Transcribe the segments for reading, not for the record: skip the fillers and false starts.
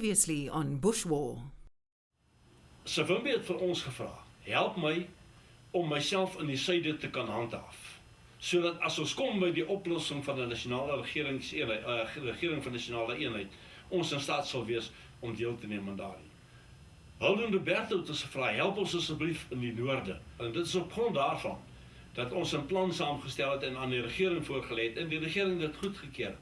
Previously on BushWar. Savimbi het vir ons gevra, help my om myself in die suide te kan handhaaf, sodat as ons kom by die oplossing van 'n nasionale regering van nasionale eenheid, ons in staat sal wees om deel te neem aan daardie. Holden Roberto het ons gevra, help ons asseblief in die noorde, en dit is op grond daarvan dat ons 'n plan saamgestel het en aan die regering voorgelê het, en die regering dit goedgekeur het.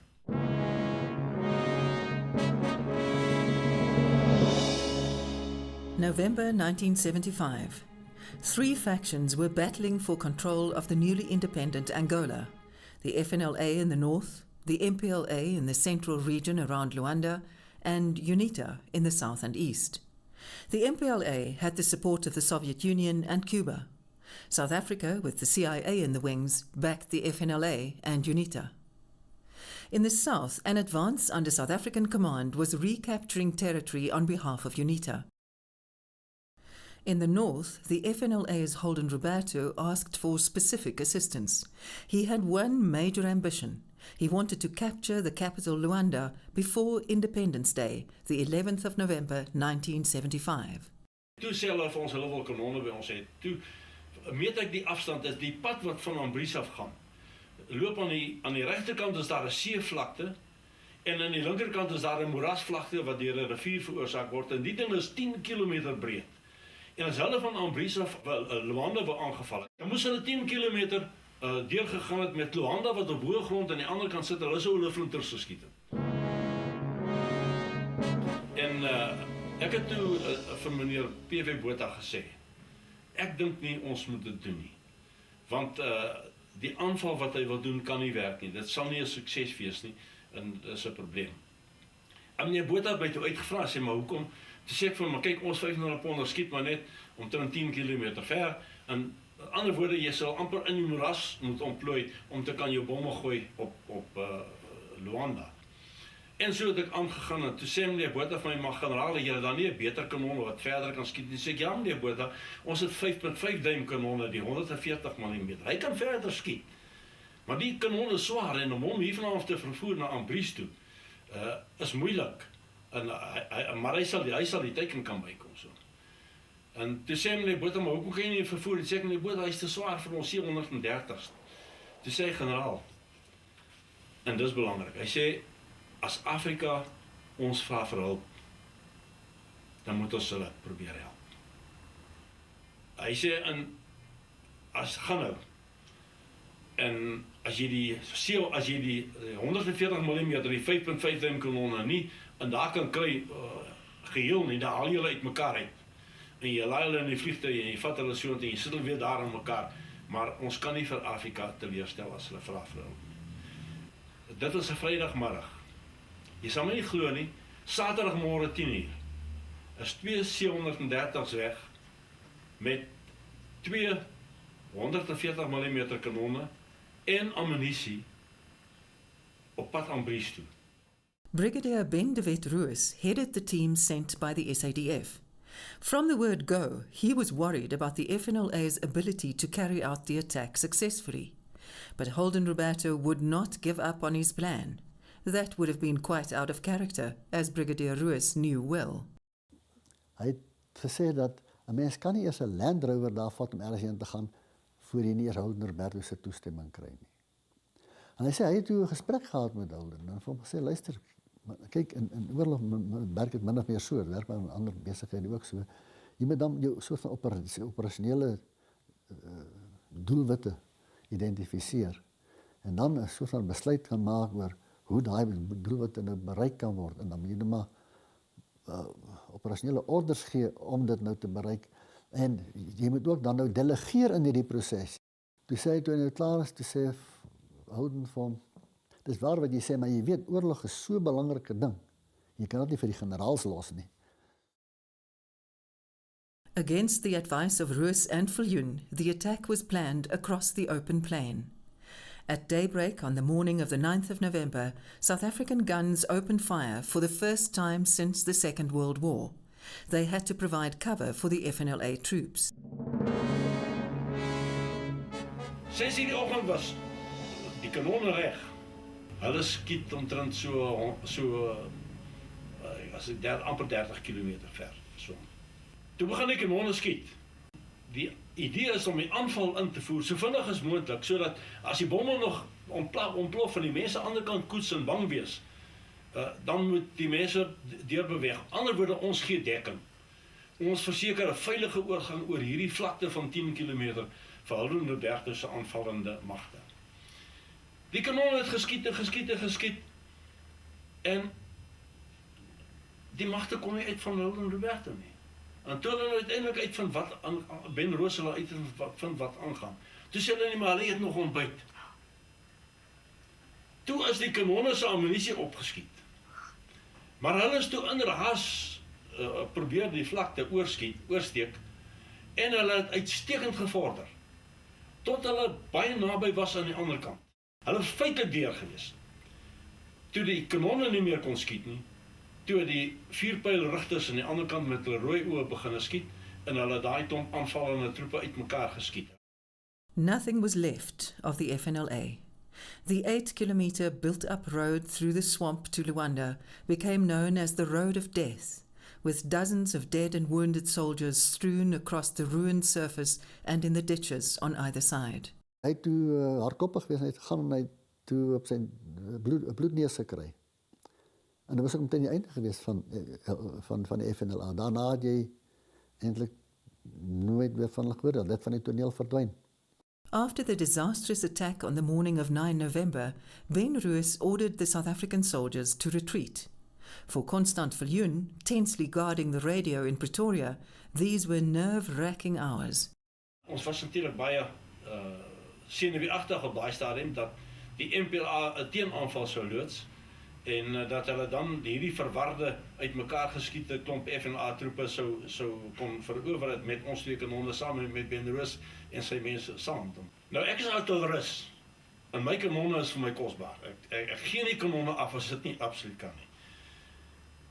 November 1975. Three factions were battling for control of the newly independent Angola: the FNLA in the north, the MPLA in the central region around Luanda, and UNITA in the south and east. The MPLA had the support of the Soviet Union and Cuba. South Africa, with the CIA in the wings, backed the FNLA and UNITA. In the south, an advance under South African command was recapturing territory on behalf of UNITA. In the north, the FNLA's Holden Roberto asked for specific assistance. He had one major ambition. He wanted to capture the capital Luanda before Independence Day, the 11th of November 1975. Toe sê hulle vir ons, hulle wil kanonne by ons hê. Toe meet ek die afstand, is die pad wat van Ambriese af gaan. Loop aan die regterkant is daar 'n seevlakte, en aan die linkerkant is daar 'n moerasvlakte wat deur 'n rivier veroorsaak word, en die ding is 10 kilometer breed. En as hulle van Ambriese af Luanda wou aangeval het, dan moes hulle 10 kilometer deurgegaan het met Luanda wat op hoë grond aan die ander kant sit, hulle sou hulle flinters geskiet het. En ek het toe vir meneer PV Botha gesê, ek dink nie ons moet dit doen nie. Want die aanval wat hy wil doen kan nie werk nie. Dit sal nie 'n sukses wees nie, en dit is 'n probleem. En meneer Botha het my toe uitgevra, sê maar hoekom? Toe sê ek vir hom, kyk, ons 500 ponder skiet maar net omtrent 10 kilometer ver, en met ander woorde, jy sal amper in die moeras moet ontplooi om te kan jou bomme gooi op Luanda. En so het ek aangegaan, en toe sê meneer Botha van my, maar generaal, jy het dan nie 'n beter kanon wat verder kan skiet nie. Sê ek, ja meneer Botha, ons het 5.5 duim kanonne, die 140 mm. Hy kan verder skiet. Maar die kanon is swaar, en om hom hiervanaf te vervoer na Ambriese toe, is moeilik. Maar hy sal die teiken kan bykom so. En toe sê meneer Botha, maar hoekom kan jy nie vervoer? En sê ek, meneer Botha, hy is te swaar vir ons 730ste. Toe sê hy, generaal, en dis belangrik, hy sê, as Afrika ons vra vir hulp, dan moet ons hulle probeer help. Hy sê, as gaan nou, en as jy die 140 mm, die 5.5 duim kanonne nie, en daar kan kry geheel nie, dan haal jy hulle uit mekaar uit. En jy laai hulle in die vliegtuig, en jy vat hulle so, en jy sit hulle weer daar aan mekaar. Maar ons kan nie vir Afrika teleurstel as hulle vra vir hulp. Dit is 'n Vrydagmiddag. Jy sal my nie glo nie, Saterdagmôre 10 uur, is 2 730's weg, met 2 140 mm kanonne, en ammunisie, op pad Ambriese toe. Brigadier Ben de Wet Roos headed the team sent by the SADF. From the word go, he was worried about the FNLA's ability to carry out the attack successfully. But Holden Roberto would not give up on his plan. That would have been quite out of character, as Brigadier Roos knew well. Hy het gesê dat 'n mens kan nie eers 'n Land Rover daar vat om ergens heen te gaan voor jy nie eers Holden Roberto se toestemming kry nie. En hy sê hy het toe 'n gesprek gehad met Holden en vir hom gesê, luister, kyk, in oorlog werk dit min of meer so, het werk maar in ander besighede ook so. Jy moet dan jou soort van operasionele doelwitte identifiseer en dan 'n soort van besluit kan maak oor hoe daai doelwitte nou bereik kan word, en dan moet jy maar operasionele orders gee om dit nou te bereik, en jy moet ook dan nou delegeer in hierdie proses. Toe sê hy, toe hy nou klaar is, toe sê Holden vir hom, dis waar wat jy sê, maar jy weet, oorlog is so 'n belangrike ding, jy kan dit nie vir die generaals los nie. Against the advice of Roos and Viljoen, the attack was planned across the open plain. At daybreak on the morning of the 9th of November, South African guns opened fire for the first time since the Second World War. They had to provide cover for the FNLA troops. 6 uur die oggend was die kanonne reg. Hulle skiet omtrent so was ek amper 30 kilometer ver swom. Toe begin die kanonne skiet. Die idee is om die aanval in te voer so vinnig as moontlik, sodat as die bomme nog ontplof en die mense aan die ander kant koets en bang wees, dan moet die mense deurbeweeg. Ander woorde, ons gee dekking. Ons verseker 'n veilige oorgang oor hierdie vlakte van 10 km vir Huldenberg se aanvallende magte. Die kanon het geskiet en geskiet en geskiet, en die magte kon nie uit van Huldenberg nie. En toe hulle uiteindelik uitvind wat Ben Roos hulle uitvind wat aangaan. Toe sê hulle nie, maar hulle het nog ontbyt. Toe is die kanonne se ammunisie opgeskiet. Maar hulle is toe in haas probeer die vlakte oorsteek, en hulle het uitstekend gevorder, tot hulle baie naby was aan die ander kant. Hulle was feitelik deur gewees. Toe die kanonne nie meer kon skiet nie, toe die vuurpylrigters aan die ander kant met hulle rooi oë begin skiet, en hulle daai klomp aanvallende troepe uitmekaar geskiet. Nothing was left of the FNLA. The 8-kilometer built-up road through the swamp to Luanda became known as the Road of Death, with dozens of dead and wounded soldiers strewn across the ruined surface and in the ditches on either side. Hy het toe hardkoppig gewees, hy het gegaan en hy het toe op sy bloedneus gekry. En dit was ook meteen die einde gewees van die FNLA. Daarna het jy eintlik nooit weer van hulle gehoor, dat dit van die toneel verdwyn. After the disastrous attack on the morning of 9 November, Ben Roos ordered the South African soldiers to retreat. For Constant Viljoen, tensely guarding the radio in Pretoria, these were nerve-wracking hours. Ons was natuurlik baie senuweeagtig op daai stadium dat die MPLA 'n teenaanval sou loods, en dat hulle dan hierdie verwarde uitmekaar geskiete klomp FNA troepe sou kon verower het met ons twee kanonne saam met Ben Roos en sy mense saam. Nou ek is artillerist, en my kanonne is vir my kosbaar. Ek gee nie kanonne af as dit nie absoluut kan nie.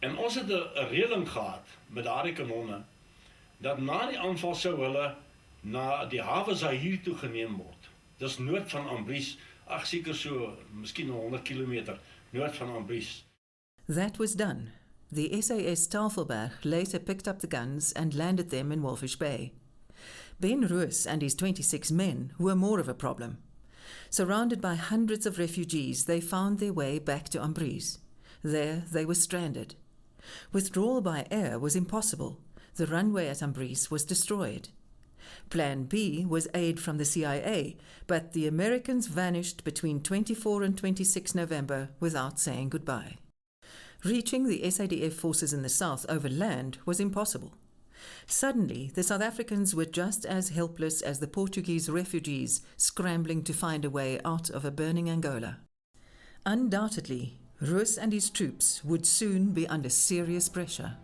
En ons het 'n reëling gehad met daardie kanonne, dat na die aanval sou hulle na die hawe Zaire toe geneem word. Dis noord van Ambries, seker so, miskien 100 kilometer noord van Ambries. That was done. The SAS Tafelberg later picked up the guns and landed them in Walvish Bay. Ben Roos and his 26 men were more of a problem. Surrounded by hundreds of refugees, they found their way back to Ambries. There they were stranded. Withdrawal by air was impossible. The runway at Ambries was destroyed. Plan B was aid from the CIA, but the Americans vanished between 24 and 26 November without saying goodbye. Reaching the SADF forces in the south over land was impossible. Suddenly, the South Africans were just as helpless as the Portuguese refugees scrambling to find a way out of a burning Angola. Undoubtedly, Roos and his troops would soon be under serious pressure.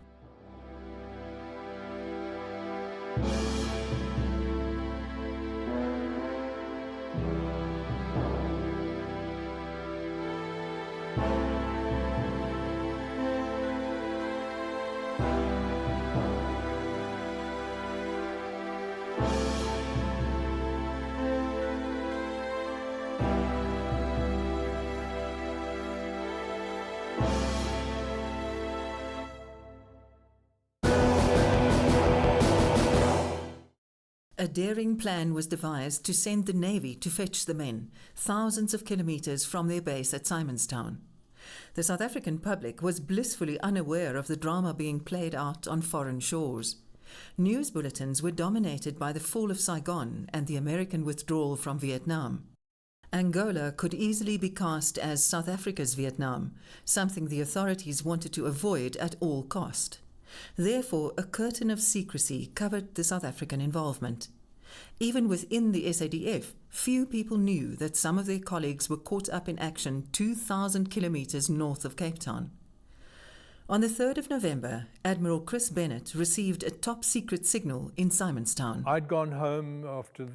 A daring plan was devised to send the Navy to fetch the men, thousands of kilometers from their base at Simonstown. The South African public was blissfully unaware of the drama being played out on foreign shores. News bulletins were dominated by the fall of Saigon and the American withdrawal from Vietnam. Angola could easily be cast as South Africa's Vietnam, something the authorities wanted to avoid at all cost. Therefore, a curtain of secrecy covered the South African involvement. Even within the SADF, few people knew that some of their colleagues were caught up in action 2,000 kilometers north of Cape Town. On the 3rd of November, Admiral Chris Bennett received a top-secret signal in Simonstown. I'd gone home after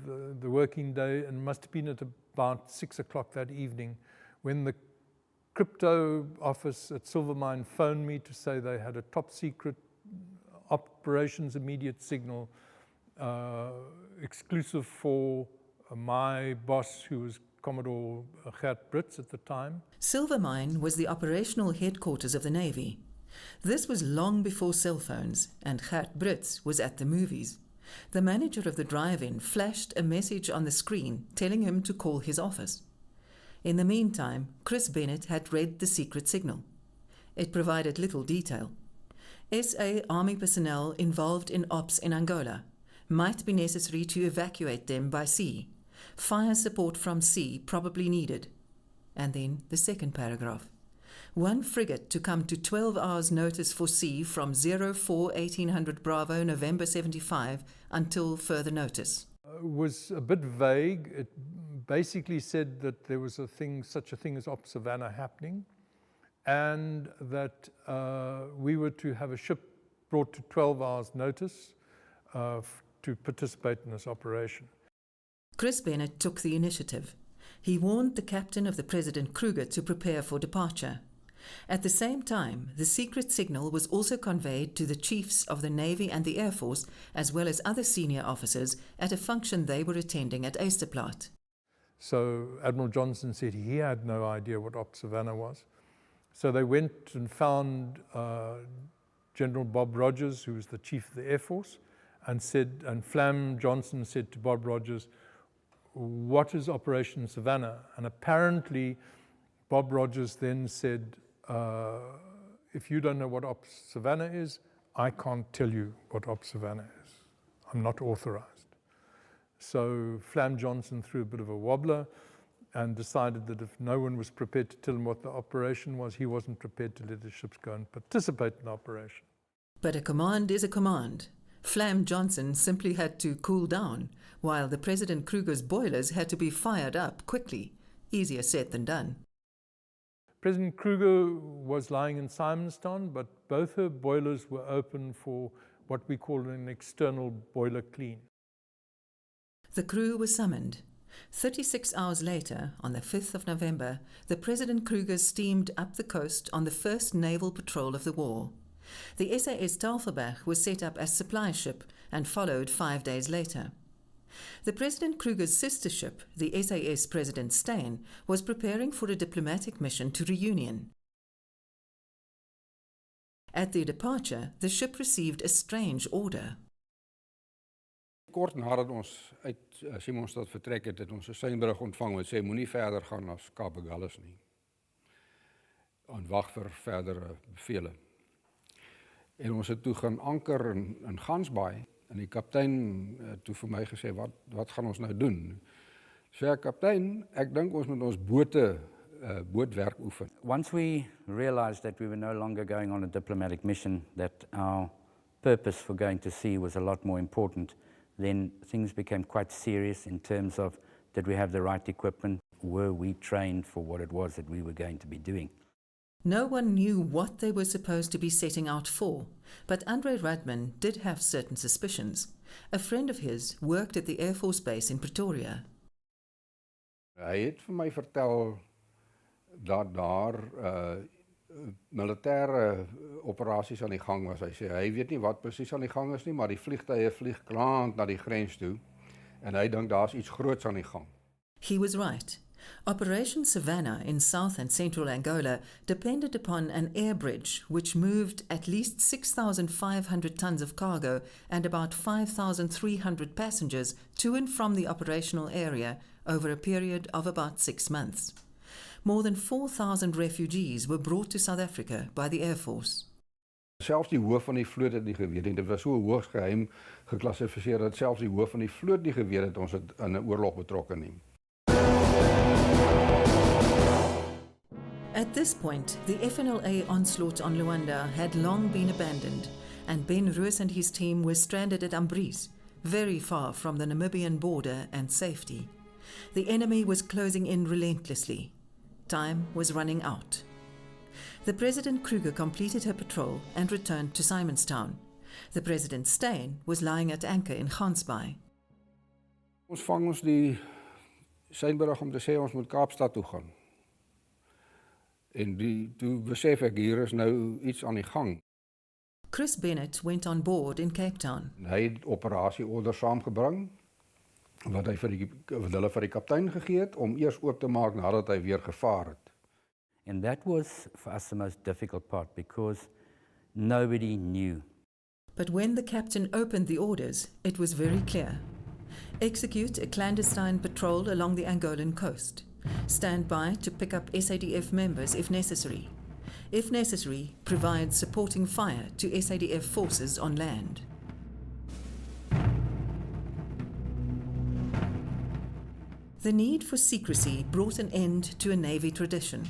the working day, and must have been at about 6 o'clock that evening when the crypto office at Silvermine phoned me to say they had a top-secret operations immediate signal exclusive for my boss, who was Commodore Gert Brits at the time. Silvermine was the operational headquarters of the Navy. This was long before cell phones, and Gert Brits was at the movies. The manager of the drive-in flashed a message on the screen telling him to call his office. In the meantime, Chris Bennett had read the secret signal. It provided little detail. SA Army personnel involved in ops in Angola. Might be necessary to evacuate them by sea. Fire support from sea probably needed. And then the second paragraph. One frigate to come to 12 hours notice for sea from 04-1800 Bravo, November 75, until further notice. Was a bit vague. It basically said that there was such a thing as Op Savannah happening, and that we were to have a ship brought to 12 hours notice to participate in this operation. Chris Bennett took the initiative. He warned the captain of the President Kruger to prepare for departure. At the same time, the secret signal was also conveyed to the chiefs of the Navy and the Air Force, as well as other senior officers, at a function they were attending at Easterplaat. So Admiral Johnson said he had no idea what Op Savannah was. So they went and found General Bob Rogers, who was the chief of the Air Force, and Flam Johnson said to Bob Rogers, "What is Operation Savannah?" And apparently Bob Rogers then said, "If you don't know what Op Savannah is, I can't tell you what Op Savannah is. I'm not authorized." So Flam Johnson threw a bit of a wobbler and decided that if no one was prepared to tell him what the operation was, he wasn't prepared to let the ships go and participate in the operation. But a command is a command. Flam Johnson simply had to cool down, while the President Kruger's boilers had to be fired up quickly. Easier said than done. President Kruger was lying in Simonstown, but both her boilers were open for what we call an external boiler clean. The crew was summoned. 36 hours later, on the 5th of November, the President Kruger steamed up the coast on the first naval patrol of the war. The SAS Tafelberg was set up as supply ship and followed 5 days later. The President Kruger's sister ship, the SAS President Steyn, was preparing for a diplomatic mission to Reunion. At their departure, the ship received a strange order. Kort nadat ons uit Simonstad vertrek het, het ons 'n seinberig ontvang wat sê moenie verder gaan as Kaap Agulhas nie. En wag vir verdere bevele. En ons het toe gaan anker in Gansbaai. En die kaptein het toe vir my gesê, wat gaan ons nou doen? Sê kaptein, ek dink ons moet ons bootwerk oefen. Once we realized that we were no longer going on a diplomatic mission, that our purpose for going to sea was a lot more important, then things became quite serious in terms of, did we have the right equipment? Were we trained for what it was that we were going to be doing? No one knew what they were supposed to be setting out for, but Andre Radman did have certain suspicions. A friend of his worked at the Air Force Base in Pretoria. Hy het vir my vertel dat daar militêre operasies aan die gang was. Hy sê hy weet nie wat presies aan die gang is nie, maar die vliegtuie vlieg klaar na die grens toe en hy dink daar's iets groots aan die gang. He was right. Operation Savannah in South and Central Angola depended upon an air bridge which moved at least 6,500 tons of cargo and about 5,300 passengers to and from the operational area over a period of about 6 months. More than 4,000 refugees were brought to South Africa by the Air Force. Selfs die hoof van die vloot het nie geweet nie. Dit was so hoogs geheim geklassifiseer dat selfs die hoof van die vloot nie geweet het ons het in 'n oorlog betrokke nie. At this point, the FNLA onslaught on Luanda had long been abandoned, and Ben Roos and his team were stranded at Ambries, very far from the Namibian border and safety. The enemy was closing in relentlessly. Time was running out. The President Kruger completed her patrol and returned to Simonstown. The President Steyn was lying at anchor in Gansbaai. Ons vang ons die seinberig om te sê ons moet Kaapstad toe gaan. En toe besef ek hier is nou iets aan die gang. Chris Bennett went on board in Cape Town. Hy het operasieorder saamgebring wat hulle vir die kaptein gegee het om eers oop te maak nadat hy weer gevaar het. And that was for us the most difficult part, because Nobody knew. But when the captain opened the orders, it was very clear. Execute a clandestine patrol along the Angolan coast. Stand by to pick up SADF members if necessary. If necessary, provide supporting fire to SADF forces on land. The need for secrecy brought an end to a Navy tradition.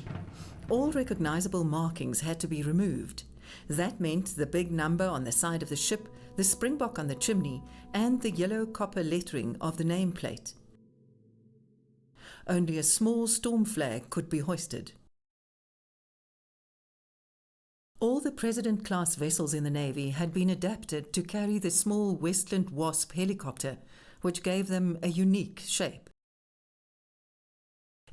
All recognizable markings had to be removed. That meant the big number on the side of the ship, the springbok on the chimney, and the yellow copper lettering of the nameplate. Only a small storm flag could be hoisted. All the President-class vessels in the Navy had been adapted to carry the small Westland Wasp helicopter, which gave them a unique shape.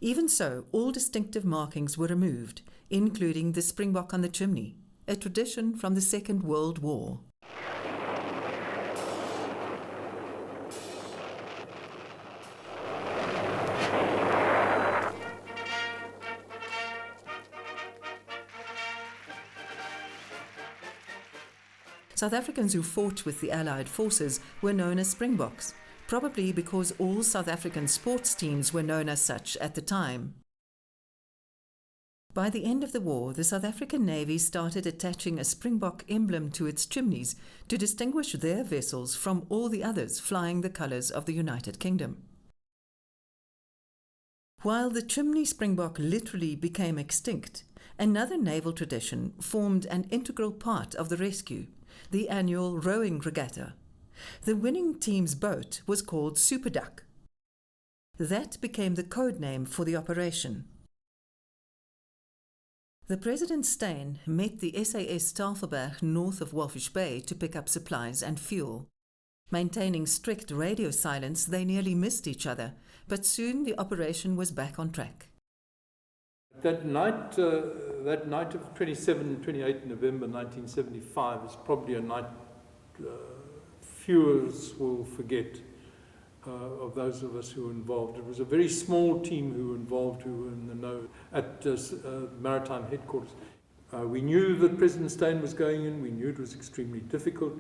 Even so, all distinctive markings were removed, including the springbok on the chimney, a tradition from the Second World War. South Africans who fought with the Allied forces were known as Springboks, probably because all South African sports teams were known as such at the time. By the end of the war, the South African Navy started attaching a Springbok emblem to its chimneys to distinguish their vessels from all the others flying the colours of the United Kingdom. While the chimney Springbok literally became extinct, another naval tradition formed an integral part of the rescue, the annual rowing regatta. The winning team's boat was called Superduck. That became the code name for the operation. The President Steyn met the SAS Tafelberg north of Walvis Bay to pick up supplies and fuel. Maintaining strict radio silence, they nearly missed each other, but soon the operation was back on track. That night of 27, 28 November 1975 is probably a night fewers will forget of those of us who were involved. It was a very small team who were involved, who were in the know at maritime headquarters. We knew that President Steyn was going in. We knew it was extremely difficult.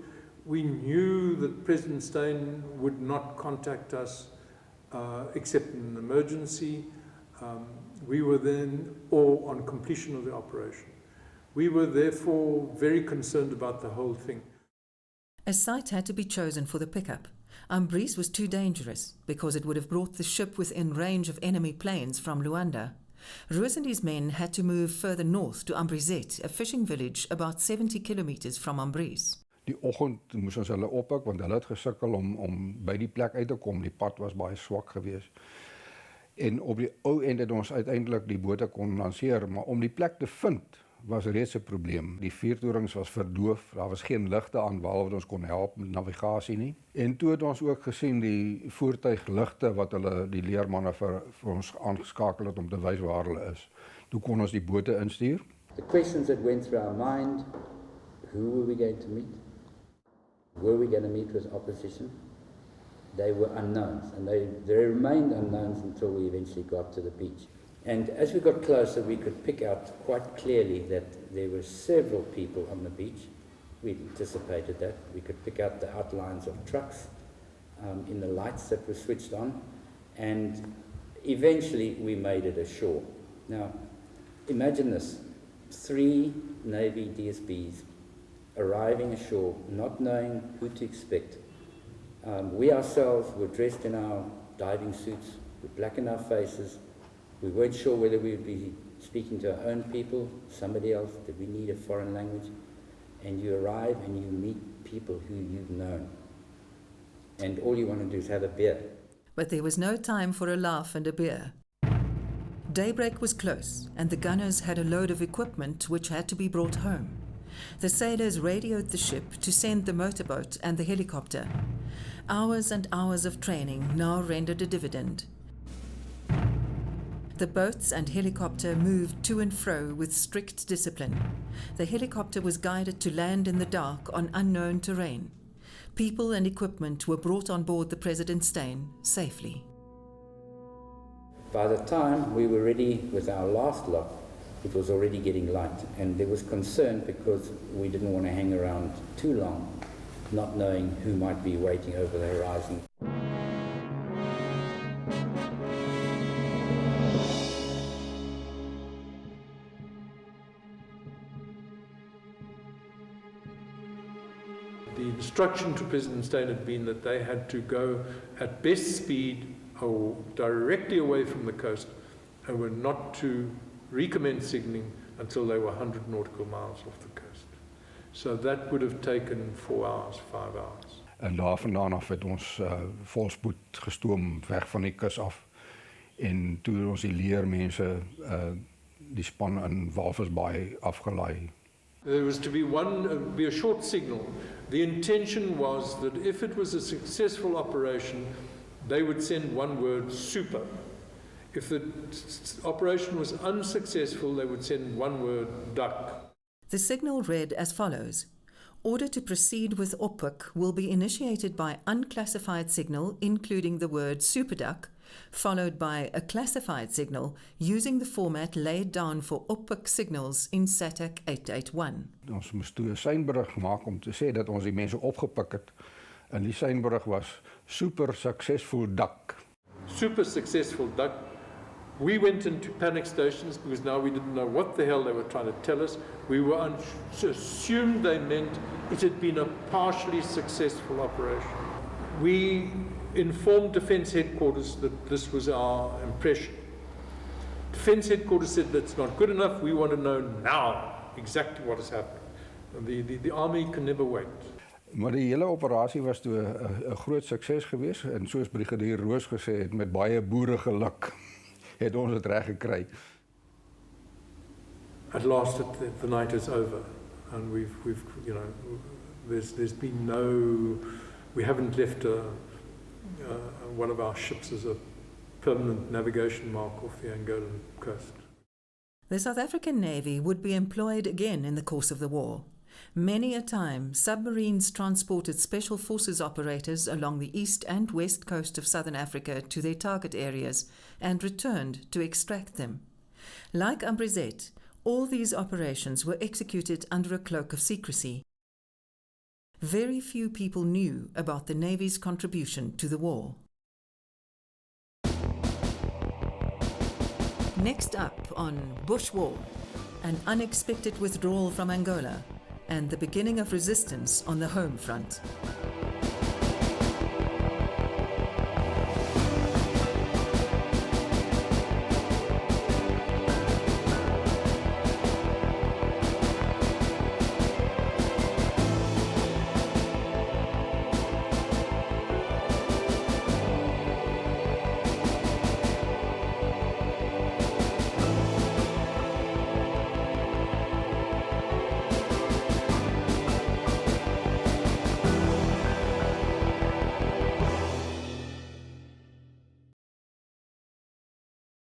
We knew that President Steyn would not contact us except in an emergency. We were then all on completion of the operation. We were therefore very concerned about the whole thing. A site had to be chosen for the pickup. Ambriz was too dangerous because it would have brought the ship within range of enemy planes from Luanda. Roos and his men had to move further north to Ambrizet, a fishing village about 70 kilometers from Ambriz. Die oggend moes ons hulle oppik want hulle het gesukkel om by die plek uit te kom. Die pad was baie swak geweest. En op die ou end het ons uiteindelik die bote kon lanseer, maar om die plek te vind was reeds 'n probleem. Die vuurtorings was verdoof, daar was geen ligte aan waarop ons kon help met navigasie nie. En toe het ons ook gesien die voertuigligte wat hulle die leermanne vir ons aangeskakel het om te wys waar hulle is. Toe kon ons die bote instuur. The questions that went through our mind: who were we going to meet? Were we going to meet with opposition? They were unknowns, and they remained unknowns until we eventually got to the beach. And as we got closer, we could pick out quite clearly that there were several people on the beach. We anticipated that. We could pick out the outlines of trucks in the lights that were switched on, and eventually we made it ashore. Now, imagine this: 3 Navy DSBs arriving ashore, not knowing who to expect. We ourselves were dressed in our diving suits, with black in our faces. We weren't sure whether we would be speaking to our own people, somebody else. Did we need a foreign language? And you arrive and you meet people who you've known. And all you want to do is have a beer. But there was no time for a laugh and a beer. Daybreak was close, and the gunners had a load of equipment which had to be brought home. The sailors radioed the ship to send the motorboat and the helicopter. Hours and hours of training now rendered a dividend. The boats and helicopter moved to and fro with strict discipline. The helicopter was guided to land in the dark on unknown terrain. People and equipment were brought on board the President Steyn safely. By the time we were ready with our last lot, it was already getting light, and there was concern because we didn't want to hang around too long, not knowing who might be waiting over the horizon. The instruction to President Steyn had been that they had to go at best speed or directly away from the coast, and were not to recommence signalling until they were 100 nautical miles off the coast. So that would have taken 4 hours, 5 hours. En daar vandaan af het ons volspoed gestoom weg van die kus af. En toe het ons die leermense die span in Walvisbaai afgelaai. There was to be a short signal. The intention was that if it was a successful operation, they would send one word, super. If the operation was unsuccessful, they would send one word, duck. The signal read as follows. Order to proceed with oppik will be initiated by unclassified signal, including the word superduck, followed by a classified signal using the format laid down for oppik signals in SATAC 881. Ons moes toe 'n seinberig maak om te sê dat ons die mense opgepik het. En die seinberig was super successful duck. Super successful duck. We went into panic stations because now we didn't know what the hell they were trying to tell us. We were assumed they meant it had been a partially successful operation. We informed Defence Headquarters that this was our impression. Defence Headquarters said that's not good enough. We want to know now exactly what is happening. And the army can never wait. Maar die hele operasie was toe 'n groot sukses geweest en soos brigadier Roos gesê het, met baie boere geluk het ons dit reg gekry. At last, the night is over, and we've you know, there's been we haven't left one of our ships as a permanent navigation mark off the Angolan coast. The South African Navy would be employed again in the course of the war. Many a time, submarines transported Special Forces operators along the east and west coast of southern Africa to their target areas and returned to extract them. Like Ambrizette, all these operations were executed under a cloak of secrecy. Very few people knew about the Navy's contribution to the war. Next up on BushWar, an unexpected withdrawal from Angola and the beginning of resistance on the home front.